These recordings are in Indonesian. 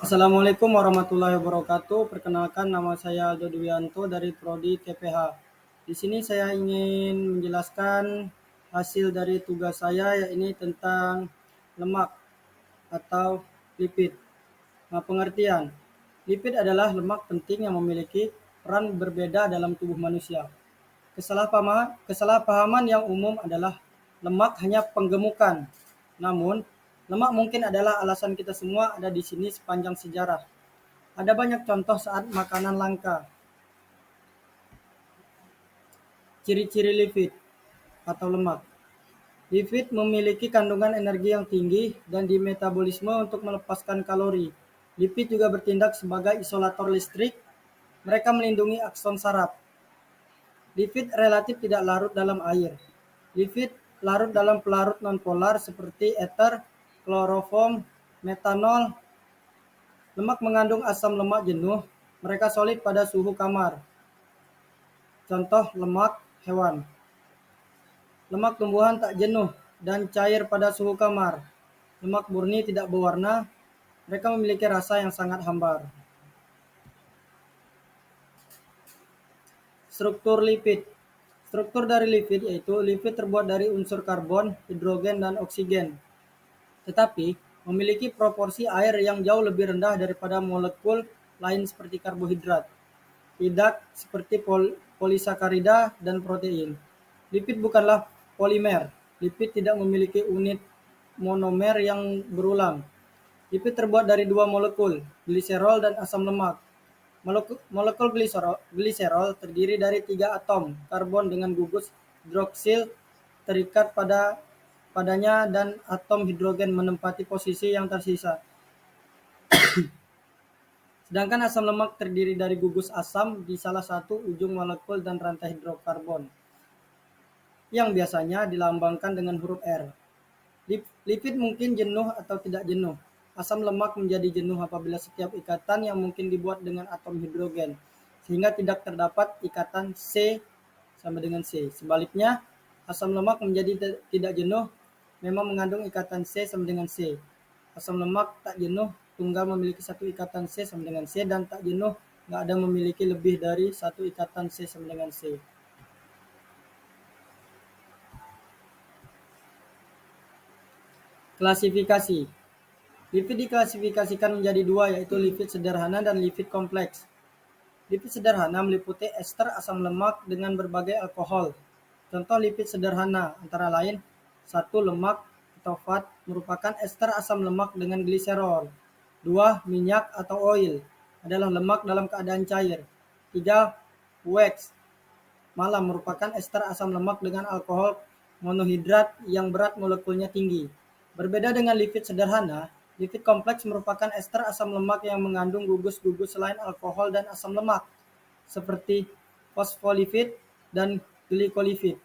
Assalamualaikum warahmatullahi wabarakatuh. Perkenalkan, nama saya Aldo Dwianto dari Prodi TPH. Di sini saya ingin menjelaskan hasil dari tugas saya, yaitu tentang lemak atau lipid. Nah, pengertian. Lipid adalah lemak penting yang memiliki peran berbeda dalam tubuh manusia. Kesalahpahaman yang umum adalah lemak hanya penggemukan. Namun, lemak mungkin adalah alasan kita semua ada di sini sepanjang sejarah. Ada banyak contoh saat makanan langka. Ciri-ciri lipid atau lemak. Lipid memiliki kandungan energi yang tinggi dan di metabolisme untuk melepaskan kalori. Lipid juga bertindak sebagai isolator listrik. Mereka melindungi akson saraf. Lipid relatif tidak larut dalam air. Lipid larut dalam pelarut nonpolar seperti ether, kloroform, metanol. Lemak mengandung asam lemak jenuh. Mereka solid pada suhu kamar. Contoh lemak hewan. Lemak tumbuhan tak jenuh dan cair pada suhu kamar. Lemak murni tidak berwarna. Mereka memiliki rasa yang sangat hambar. Struktur lipid. Struktur dari lipid yaitu lipid terbuat dari unsur karbon, hidrogen, dan oksigen. Tetapi memiliki proporsi air yang jauh lebih rendah daripada molekul lain seperti karbohidrat. Tidak seperti polisakarida dan protein. Lipid bukanlah polimer. Lipid tidak memiliki unit monomer yang berulang. Lipid terbuat dari dua molekul, gliserol dan asam lemak. Molekul gliserol terdiri dari 3 atom karbon dengan gugus hidroksil terikat padanya dan atom hidrogen menempati posisi yang tersisa. Sedangkan asam lemak terdiri dari gugus asam di salah satu ujung molekul dan rantai hidrokarbon, yang biasanya dilambangkan dengan huruf R. Lipid mungkin jenuh atau tidak jenuh. Asam lemak menjadi jenuh apabila setiap ikatan yang mungkin dibuat dengan atom hidrogen, sehingga tidak terdapat ikatan C sama dengan C. Sebaliknya, asam lemak menjadi tidak jenuh memang mengandung ikatan C sama dengan C. Asam lemak tak jenuh tunggal memiliki satu ikatan C sama dengan C, dan tak jenuh nggak ada memiliki lebih dari satu ikatan C sama dengan C. Klasifikasi. Lipid diklasifikasikan menjadi dua, yaitu lipid sederhana dan lipid kompleks. Lipid sederhana meliputi ester asam lemak dengan berbagai alkohol. Contoh lipid sederhana antara lain 1. Lemak atau fat merupakan ester asam lemak dengan gliserol. 2. Minyak atau oil adalah lemak dalam keadaan cair. 3. Wax malam merupakan ester asam lemak dengan alkohol monohidrat yang berat molekulnya tinggi. Berbeda dengan lipid sederhana, lipid kompleks merupakan ester asam lemak yang mengandung gugus-gugus selain alkohol dan asam lemak, seperti fosfolipid dan glikolipid.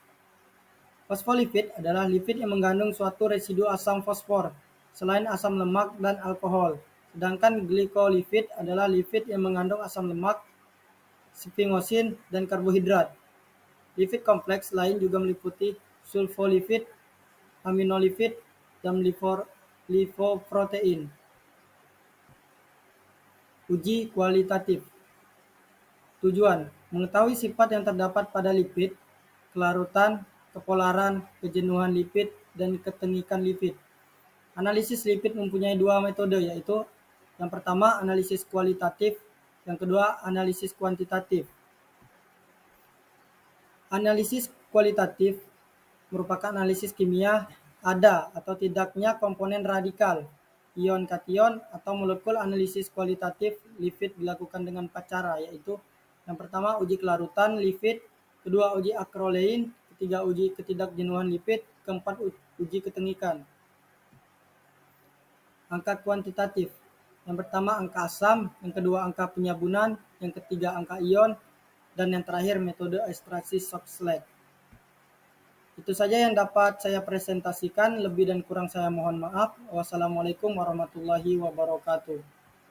Fosfolipid adalah lipid yang mengandung suatu residu asam fosfor, selain asam lemak dan alkohol. Sedangkan glikolipid adalah lipid yang mengandung asam lemak, sphingosine, dan karbohidrat. Lipid kompleks lain juga meliputi sulfolipid, aminolipid, dan lipoprotein. Uji kualitatif. Tujuan: mengetahui sifat yang terdapat pada lipid, kelarutan, kepolaran, kejenuhan lipid, dan ketengikan lipid. Analisis lipid mempunyai dua metode, yaitu yang pertama analisis kualitatif, yang kedua analisis kuantitatif. Analisis kualitatif merupakan analisis kimia ada atau tidaknya komponen radikal, ion kation, atau molekul. Analisis kualitatif lipid dilakukan dengan 4 cara, yaitu yang pertama uji kelarutan lipid, kedua uji akrolein, ketiga uji ketidakjenuhan lipid, keempat uji ketengikan. Angka kuantitatif. Yang pertama angka asam, yang kedua angka penyabunan, yang ketiga angka ion, dan yang terakhir metode ekstraksi Soxhlet. Itu saja yang dapat saya presentasikan. Lebih dan kurang saya mohon maaf. Wassalamualaikum warahmatullahi wabarakatuh.